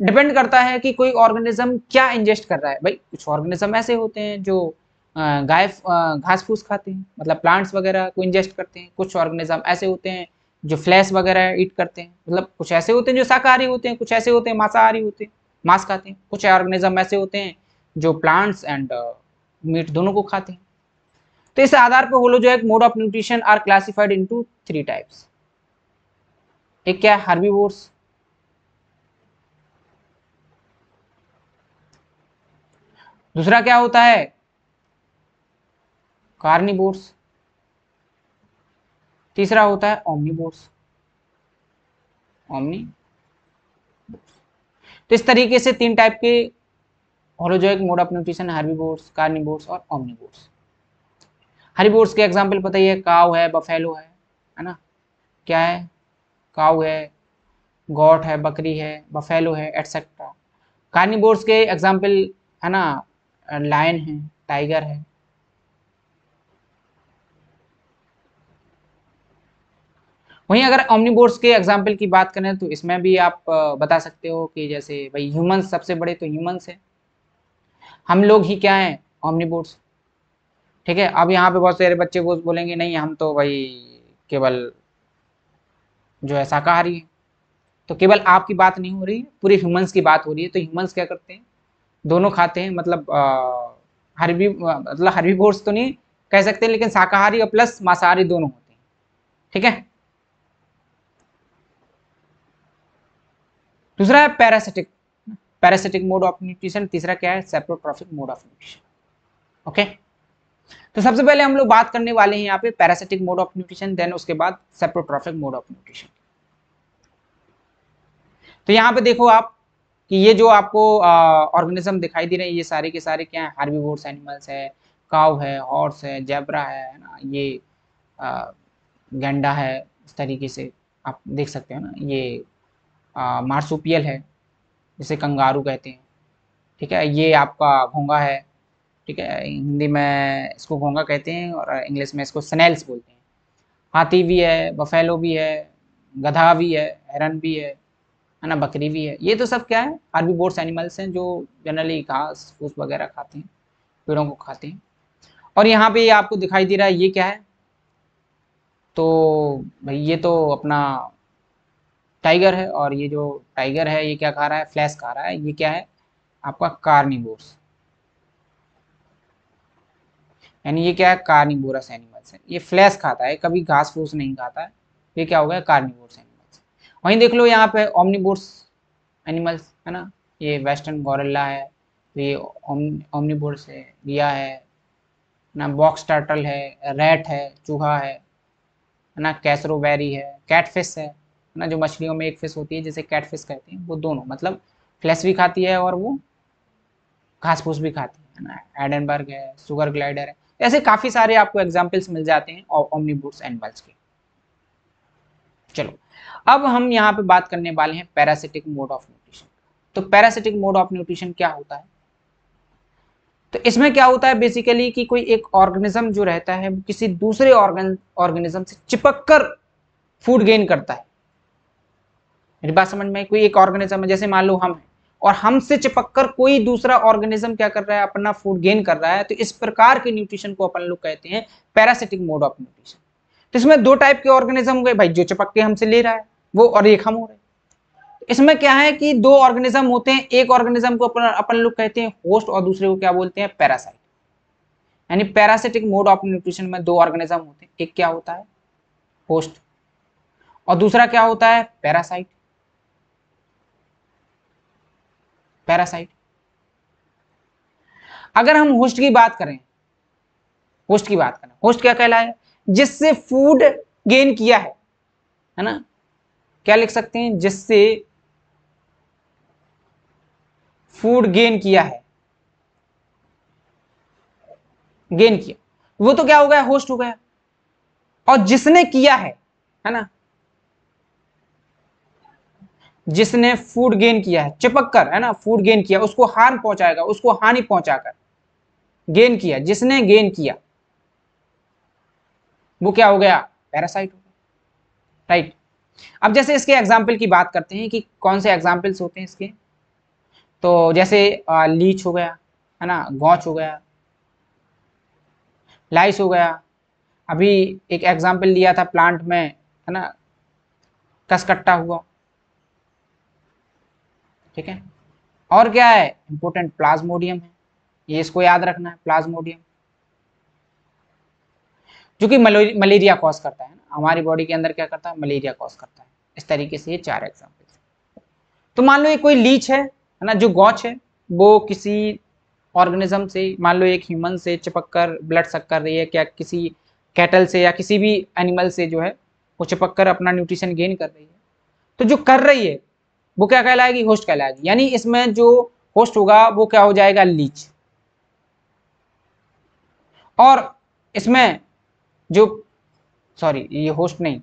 डिपेंड करता है कि कोई ऑर्गेनिज्म क्या इंजेस्ट कर रहा है। भाई कुछ ऑर्गेनिज्म ऐसे होते हैं जो गाय घास फूस खाते हैं, मतलब प्लांट्स वगैरह को इंजेस्ट करते हैं। कुछ ऑर्गेनिज्म ऐसे होते हैं जो फ्लैश वगैरह ईट करते हैं, मतलब कुछ ऐसे होते हैं जो शाकाहारी होते हैं, कुछ ऐसे होते हैं मांसाहारी होते हैं, मांस खाते हैं। कुछ ऑर्गेनिज्म ऐसे होते हैं जो प्लांट्स एंड मीट दोनों को खाते हैं। तो इस आधार पर holozoic mode of nutrition are classified into 3 types. एक क्या है हर्बीवोर्स, दूसरा क्या होता है कार्निवोर्स, तीसरा होता है ओमनीवोर्स, ओमनी। तो इस तरीके से 3 टाइप के holozoic mode of nutrition, herbivores, carnivores और ओमनीवोर्स। हर्बीवोर्स के एग्जांपल पता ही है, काऊ है, बफेलो है ना, क्या है काऊ है, गॉट है, बकरी है, बफेलो है, एटसेट्रा। कार्निवोर्स के एग्जांपल है ना लायन है, टाइगर है। वहीं अगर ओमनीवोर्स के एग्जाम्पल की बात करें तो इसमें भी आप बता सकते हो कि जैसे भाई ह्यूमंस सबसे बड़े तो ह्यूमंस है, हम लोग ही क्या है ओमनीवोर्स। ठीक है, अब यहाँ पे बहुत सारे बच्चे वो बोलेंगे नहीं हम तो भाई केवल जो है शाकाहारी है। तो केवल आपकी बात नहीं हो रही है, पूरे ह्यूमंस की बात हो रही है। तो ह्यूमंस क्या करते हैं दोनों खाते हैं, मतलब हर्बीवोर्स तो नहीं कह सकते लेकिन शाकाहारी और प्लस मांसाहारी दोनों होते हैं। ठीक है, दूसरा है parasitic, parasitic mode of nutrition. तीसरा क्या है saprotrophic mode of nutrition. Okay, तो सबसे पहले हम लोग बात करने वाले हैं यहाँ पे parasitic mode of nutrition, then उसके बाद सेप्रोट्रॉपिक मोड ऑफ न्यूट्रिशन। तो यहाँ पे देखो आप कि ये जो आपको ऑर्गेनिज्म दिखाई दे रहे हैं ये सारे के सारे क्या है हार्बीवोर्स एनिमल्स है। काउ है, हॉर्स है, जेब्रा है ना, ये गैंडा है। इस तरीके से आप देख सकते हो ना, ये मार्सुपियल है जिसे कंगारू कहते हैं। ठीक है, ये आपका घोंगा है। ठीक है, हिंदी में इसको घोंगा कहते हैं और इंग्लिश में इसको स्नेल्स बोलते हैं। हाथी भी है, बफेलो भी है, गधा भी है, हिरन भी है ना, बकरी भी है। ये तो सब क्या है हार्बीवोर्स एनिमल्स हैं जो जनरली घास फूस वगैरह खाते हैं, पेड़ों को खाते हैं। और यहाँ पे ये आपको दिखाई दे रहा है ये क्या है, तो भाई ये तो अपना टाइगर है। और ये जो टाइगर है ये क्या खा रहा है फ्लैश खा रहा है। ये क्या है आपका कार्निवोर्स, यानी ये क्या है कार्निवोरस एनिमल्स है। ये फ्लैश खाता है, कभी घास फूस नहीं खाता है। ये क्या हो गया कार्निवोरस एनिमल्स। वहीं देख लो यहाँ पे ओमनीवोरस एनिमल्स है ना, ये वेस्टर्न गोरिल्ला है, तो ये ओमनीवोरस है, रिया है ना, बॉक्स टर्टल है, रैट है, चूहा है ना, कैसरोबेरी है, कैटफिश है ना, जो मछलियों में एक फिश होती है जिसे कैटफिश कहते हैं। वो दोनों मतलब फ्लैश भी खाती है और वो घास फूस भी खाती है ना, एडनबर्ग है, सुगर ग्लाइडर है, ऐसे काफी सारे आपको एग्जाम्पल्स मिल जाते हैं ओमनीबोर्स एनिमल्स के। चलो अब हम यहाँ पे बात करने वाले हैं पैरासिटिक मोड ऑफ न्यूट्रिशन। तो पैरासिटिक मोड ऑफ न्यूट्रिशन क्या होता है? तो इसमें क्या होता है बेसिकली कि कोई एक ऑर्गेनिज्म जो रहता है वो किसी दूसरे ऑर्गेनिज्म से चिपक कर फूड गेन करता है। मेरी बात समझ में? कोई एक ऑर्गेनिज्म है, जैसे मान लो हम हैं, और हमसे चिपक कर कोई दूसरा ऑर्गेनिज्म क्या कर रहा है, अपना फूड गेन कर रहा है, तो इस प्रकार के न्यूट्रिशन को अपन लोग कहते हैं पैरासिटिक मोड ऑफ न्यूट्रिशन। तो इसमें दो टाइप के ऑर्गेनिज्म हो गए भाई, जो चिपक के हमसे ले रहा है वो, और एक हम हो रहे हैं। इसमें क्या है कि दो ऑर्गेनिज्म होते हैं, एक ऑर्गेनिज्म को अपन लोग कहते हैं होस्ट और दूसरे को क्या बोलते हैं, पैरासाइट। यानी पैरासिटिक मोड ऑफ न्यूट्रिशन में दो ऑर्गेनिज्म होते हैं, एक क्या होता है, होस्ट, और दूसरा क्या होता है, पैरासाइट। पैरासाइट। अगर हम होस्ट की बात करें, होस्ट क्या कहलाए, जिससे फूड गेन किया है ना, क्या लिख सकते हैं, जिससे फूड गेन किया है, गेन किया, वो तो क्या हो गया, होस्ट हो गया। और जिसने किया है ना, जिसने फूड गेन किया है चिपक कर, है ना, फूड गेन किया, उसको हार्म पहुंचाएगा, उसको हानि पहुंचाकर गेन किया, जिसने गेन किया वो क्या हो गया, पैरासाइट हो गया, राइट। अब जैसे इसके एग्जाम्पल की बात करते हैं कि कौन से एग्जाम्पल्स होते हैं इसके। तो जैसे लीच हो गया, है ना, गौच हो गया, लाइस हो गया। अभी एक एग्जाम्पल लिया था प्लांट में, है ना, कसकट्टा हुआ, ठीक है। और क्या है इंपोर्टेंट, प्लाज्मोडियम है, ये इसको याद रखना है, प्लाज्मोडियम, जो कि मलेरिया कॉज करता है ना, हमारी बॉडी के अंदर क्या करता है, मलेरिया कॉज करता है। इस तरीके से ये चार एग्जाम्पल। तो मान लो ये कोई लीच है ना, जो गौच है, वो किसी ऑर्गेनिज्म से, मान लो एक ह्यूमन से चिपक कर ब्लड सक कर रही है, क्या किसी कैटल से या किसी भी एनिमल से जो है वो चिपक कर अपना न्यूट्रिशन गेन कर रही है। तो जो कर रही है वो क्या कहलाएगी, होस्ट कहलाएगी। यानी इसमें जो होस्ट होगा वो क्या हो जाएगा, लीच। और इसमें जो, सॉरी ये होस्ट नहीं,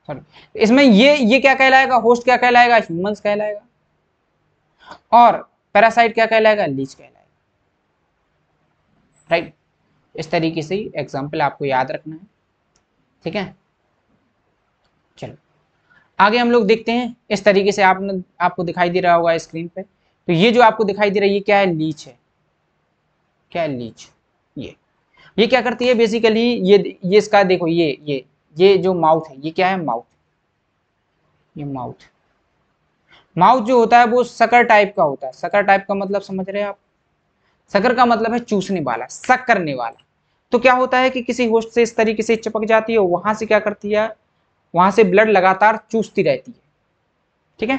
सॉरी, इसमें ये क्या कहलाएगा, होस्ट क्या कहलाएगा, ह्यूमंस कहलाएगा। और पैरासाइट क्या कहलाएगा, लीच कहलाएगा, राइट। इस तरीके से एग्जाम्पल आपको याद रखना है, ठीक है। चलो आगे हम लोग देखते हैं। इस तरीके से आपको दिखाई दे रहा होगा स्क्रीन पे। तो ये जो आपको दिखाई दे रही है क्या है, लीच है। क्या है, लीच। ये क्या करती है बेसिकली, ये इसका देखो, ये जो माउथ है, ये क्या है, माउथ। ये माउथ जो होता है वो सकर टाइप का होता है। सकर टाइप का मतलब समझ रहे हैं आप, सकर का मतलब है चूसने वाला, सक करने वाला। तो क्या होता है कि किसी होस्ट से इस तरीके से चिपक जाती है, वहां से क्या करती है, वहां से ब्लड लगातार चूसती रहती है, ठीक है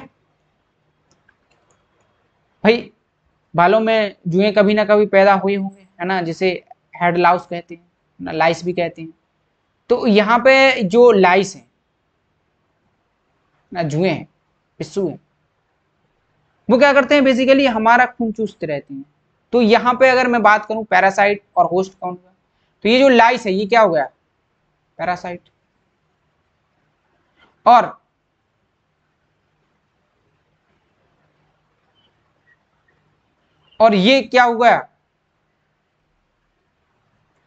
भाई। बालों में जुएं कभी ना कभी पैदा हुए होंगे, है ना, जिसे हेड लाउस कहते हैं ना, लाइस भी कहते हैं। तो यहाँ पे जो लाइस है ना, जुएं हैं, पिस्सू हैं, वो क्या करते हैं बेसिकली, हमारा खून चूसते रहते हैं। तो यहाँ पे अगर मैं बात करूं पैरासाइट और होस्ट कौन हुआ, तो ये जो लाइस है ये क्या हो गया, पैरासाइट। और ये क्या हो गया,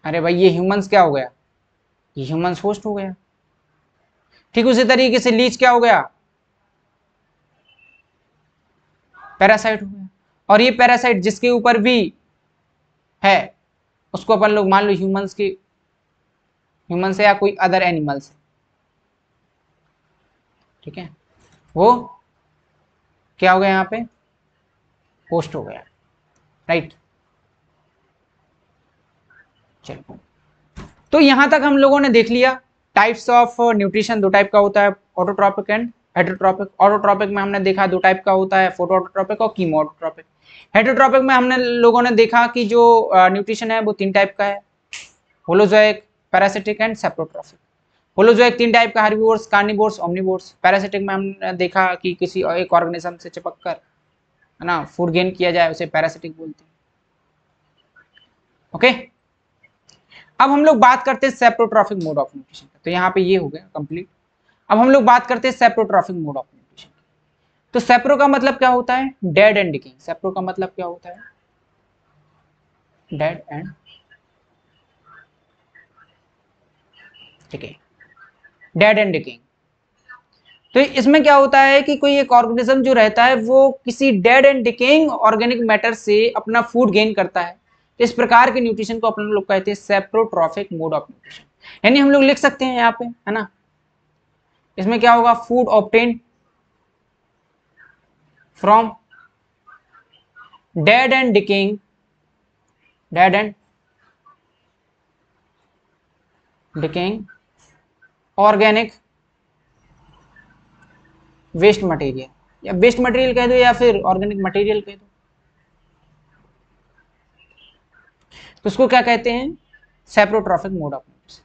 अरे भाई ये ह्यूमंस क्या हो गया, ये ह्यूमंस होस्ट हो गया। ठीक उसी तरीके से लीच क्या हो गया, पैरासाइट हो गया। और ये पैरासाइट जिसके ऊपर भी है, उसको अपन लोग मान लो ह्यूमंस है या कोई अदर एनिमल्स है, ठीक है, वो क्या हो गया, यहाँ पे होस्ट हो गया, राइट। चलो तो यहां तक हम लोगों ने देख लिया टाइप्स ऑफ न्यूट्रिशन। दो टाइप का होता है, ऑटोट्रॉपिक एंड हेटरोट्रॉपिक। ऑटोट्रॉपिक में हमने देखा दो टाइप का होता है, फोटोट्रॉपिक और कीमोट्रॉपिक। हेटरोट्रॉपिक में हमने लोगों ने देखा कि जो न्यूट्रिशन है वो तीन टाइप का है, holozoic, parasitic and saprotrophic. Holozoic तीन टाइप का, हर्बीवोर्स, कार्निवोर्स, ओमनिवोर्स। पैरासिटिक में हमने देखा कि किसी एक ऑर्गेनिज्म से चिपक कर, है ना, फूड गेन किया जाए, उसे पैरासिटिक बोलते हैं। ओके, अब हम लोग बात करते हैं सेप्रोट्रॉफिक मोड ऑफ न्यूट्रिशन। तो यहाँ पे ये हो गया कंप्लीट। अब हम लोग बात करते हैं सेप्रोट्रॉफिक मोड ऑफ न्यूट्रिशन। तो सेप्रो का मतलब क्या होता है? Dead and decaying. सेप्रो का मतलब क्या होता है? Dead and decaying, dead and decaying. तो इसमें क्या होता है कि कोई एक ऑर्गेनिज्म जो रहता है वो किसी dead and decaying organic matter से अपना फूड गेन करता है। तो इस प्रकार के न्यूट्रिशन को अपन लोग कहते हैं सेप्रोट्रॉफिक मोड ऑफ न्यूट्रिशन। यानी हम लोग लिख सकते हैं यहाँ पे, है ना, इसमें क्या होगा? Food obtain from dead and decaying, dead and decaying organic waste material, या वेस्ट मटेरियल कह दो या फिर ऑर्गेनिक मटेरियल कह दो, तो उसको क्या कहते हैं? Saprotrophic mode of nutrition.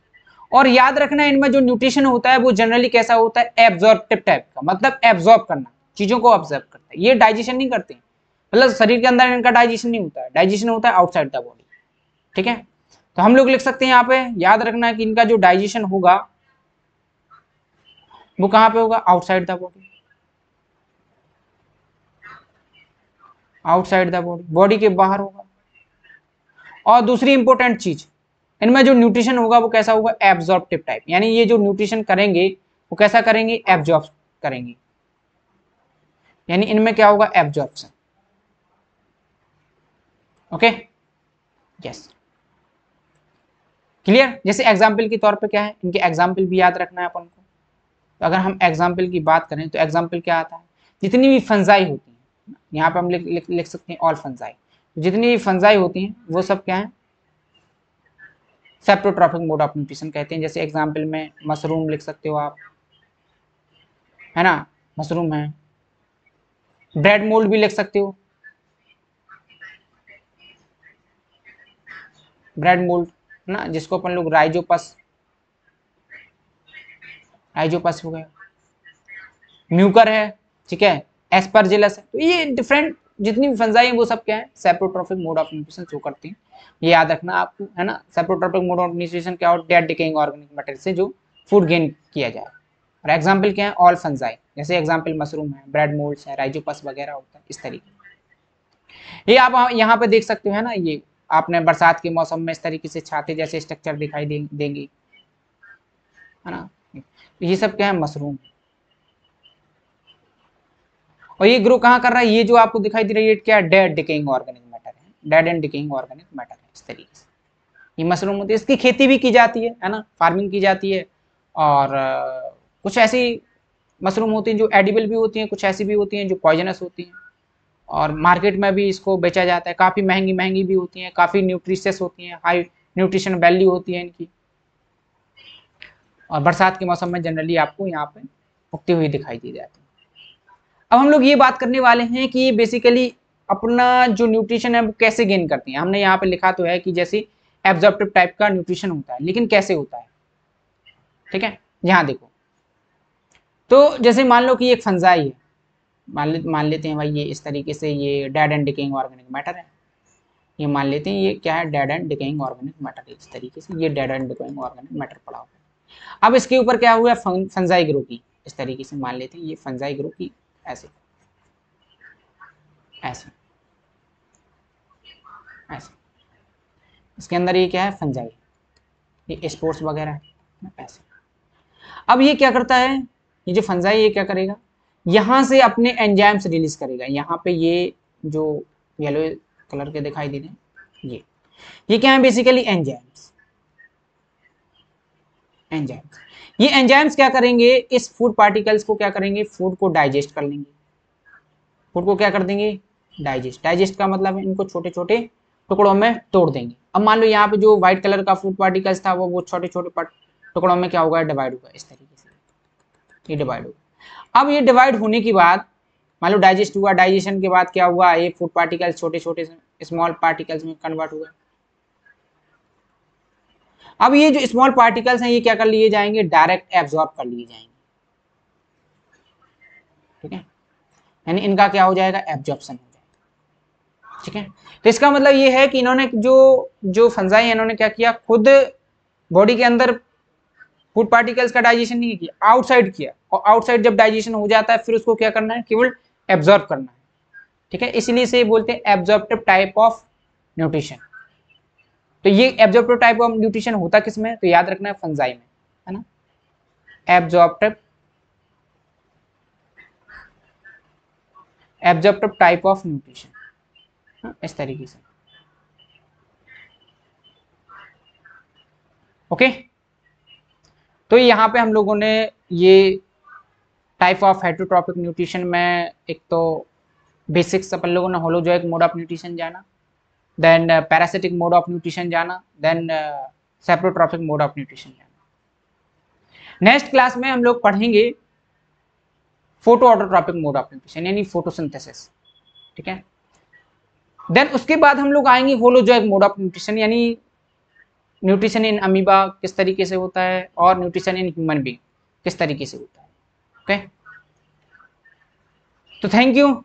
और याद रखना, इनमें जो न्यूट्रिशन होता है वो जनरली कैसा होता है? एब्जॉर्प्टिव टाइप का, मतलब एब्जॉर्ब करना, चीजों को ऑब्जर्व करता है। ये डाइजेशन नहीं करते, मतलब शरीर के अंदर इनका डाइजेशन नहीं होता है, डाइजेशन होता है आउटसाइड द बॉडी। ठीक है, तो हम लोग लिख सकते हैं यहाँ पे, याद रखना कि इनका जो डाइजेशन होगा वो कहां पे होगा? Outside the body, outside the body, body के बाहर होगा। और दूसरी इंपॉर्टेंट चीज, इनमें जो न्यूट्रिशन होगा वो कैसा होगा? एब्जॉर्प्टिव टाइप, यानी ये जो न्यूट्रिशन करेंगे वो कैसा करेंगे? एब्जॉर्ब करेंगे, यानी इनमें क्या होगा? एब्जॉर्प्शन। Okay, yes, clear. जैसे एग्जाम्पल के तौर पे क्या है, इनके एग्जाम्पल भी याद रखना है अपन को। तो अगर हम एग्जाम्पल की बात करें तो एग्जाम्पल क्या आता है? जितनी भी फंजाई होती है, यहाँ पे हम लिख सकते हैं ऑल फंजाई। जितनी भी फंजाई होती हैं वो सब क्या है? सेप्रोट्रॉफिक मोड ऑफ न्यूट्रिशन कहते हैं। जैसे एग्जाम्पल में मशरूम लिख सकते हो आप, है ना, मशरूम है। ब्रेड मोल्ड भी लिख सकते हो, ब्रेड मोल्ड, है ना, जिसको अपन लोग राइजोपस, राइजोपस हो गया, म्यूकर है, ठीक है, एस्परजिलस है। तो ये डिफरेंट जितनी भी फंजाई है वो सब क्या है? Saprotrophic mode of nutrition show करती हैं। ये याद रखना आपको, है ना। सेप्रोट्रॉफिक मोड ऑफ न्यूट्रिशन क्या हो? डेड डिकेइंग ऑर्गेनिक मैटर से जो फूड गेन किया जाए। और एग्जाम्पल क्या है? ऑल फंजाई, जैसे एग्जाम्पल मशरूम है, ब्रेड मोल्ड्स है, राइजोपस वगैरह होता है इस तरीके। ये आप यहाँ पे देख सकते हो, है ना, ये आपने बरसात के मौसम में इस तरीके से छाते जैसे स्ट्रक्चर दिखाई देंगे, है ना। ये सब क्या है? मशरूम। और ये ग्रो कहाँ कर रहा है? ये जो आपको दिखाई दे रही है क्या? डेड डिकेइंग ऑर्गेनिक मैटर है, dead and decaying organic matter है इस तरीके से। ये मशरूम होती है, इसकी खेती भी की जाती है ना, फार्मिंग की जाती है। और कुछ ऐसी मशरूम होती हैं जो एडिबल भी होती हैं, कुछ ऐसी भी होती हैं जो पॉइजनस होती हैं। और मार्केट में भी इसको बेचा जाता है, काफ़ी महंगी महंगी भी होती हैं, काफ़ी न्यूट्रिशियस होती हैं, हाई न्यूट्रिशन वैल्यू होती है इनकी। और बरसात के मौसम में जनरली आपको यहाँ पे उगती हुई दिखाई दी जाती है। अब हम लोग ये बात करने वाले हैं कि बेसिकली अपना जो न्यूट्रिशन है वो कैसे गेन करती हैं। हमने यहाँ पे लिखा तो है कि जैसे एब्जॉर्प्टिव टाइप का न्यूट्रिशन होता है, लेकिन कैसे होता है? ठीक है, यहाँ देखो। तो जैसे मान लो कि एक फंजाई है, मान लेते हैं भाई ये इस तरीके से, ये dead and decaying organic matter है। ये मान लेते हैं ये क्या है? Dead and decaying organic matter है। इस तरीके से ये dead and decaying organic matter पड़ा हुआ है। अब इसके ऊपर क्या हुआ? फंजाई ग्रो की, इस तरीके से मान लेते हैं ये फंजाई ग्रो की, ऐसे ऐसे ऐसे। इसके अंदर ये क्या है? फंजाई, ये स्पोर्ट्स वगैरह है ऐसे। अब ये क्या करता है? ये जो फंजाई ये क्या करेगा? यहाँ से अपने एंजाइम्स रिलीज करेगा। यहाँ पे ये जो येलो कलर के दिखाई दे रहे हैं, ये क्या है? Basically enzymes, enzymes. ये एंजाइम्स क्या करेंगे? इस फूड पार्टिकल्स को क्या करेंगे? फूड को डाइजेस्ट कर लेंगे। फूड को क्या कर देंगे? डाइजेस्ट। डाइजेस्ट का मतलब है इनको छोटे छोटे टुकड़ों में तोड़ देंगे। अब मान लो यहाँ पे जो व्हाइट कलर का फूड पार्टिकल्स था वो छोटे छोटे टुकड़ों में क्या होगा? डिवाइड होगा इस तरीके से, ये डिवाइड होगा। अब ये डिवाइड होने के बाद मान लो डाइजेस्ट हुआ, डाइजेशन के बाद क्या हुआ? ये फूड पार्टिकल्स छोटे छोटे स्मॉल पार्टिकल्स में कन्वर्ट हुआ। अब ये जो स्मॉल पार्टिकल्स हैं ये क्या कर लिए जाएंगे? डायरेक्ट एब्जॉर्ब कर लिए जाएंगे। ठीक है, यानी इनका क्या हो जाएगा? एब्जॉर्प्शन हो जाएगा। ठीक है। तो इसका मतलब ये है कि इन्होंने जो जो फंजाई है इन्होंने क्या किया, खुद बॉडी के अंदर फूड पार्टिकल्स का डाइजेशन नहीं किया, आउटसाइड किया, और आउटसाइड जब डाइजेशन हो जाता है फिर उसको क्या करना है, केवल एब्जॉर्ब करना है। ठीक है, इसलिए से बोलते हैं एब्जॉर्प्टिव टाइप ऑफ न्यूट्रिशन। तो ये एब्जॉर्प्टिव टाइप ऑफ न्यूट्रिशन होता किस में, तो याद रखना है फंजाई में, है ना, एब्जॉर्प्टिव टाइप ऑफ न्यूट्रिशन, इस तरीके से। ओके, तो यहाँ पे हम लोगों ने ये टाइप ऑफ हेटरोट्रॉपिक न्यूट्रिशन में एक तो बेसिक्स अपन लोगों ने होलोजोइक मोड ऑफ न्यूट्रिशन जाना, then parasitic mode of nutrition जाना, then saprotrophic mode of nutrition जाना। नेक्स्ट क्लास में हम लोग पढ़ेंगे photo autotrophic mode of nutrition यानी फोटोसिंथेसिस। ठीक है, देन उसके बाद हम लोग आएंगे होलोजोइक मोड ऑफ न्यूट्रिशन यानी न्यूट्रिशन इन अमीबा किस तरीके से होता है और न्यूट्रिशन इन ह्यूमन बीइंग किस तरीके से होता है। ओके, तो thank you,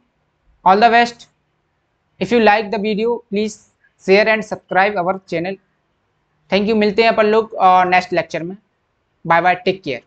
all the best. If you like the video please share and subscribe our channel. Thank you, मिलते हैं अपन लोग नेक्स्ट लेक्चर में। Bye bye, take care.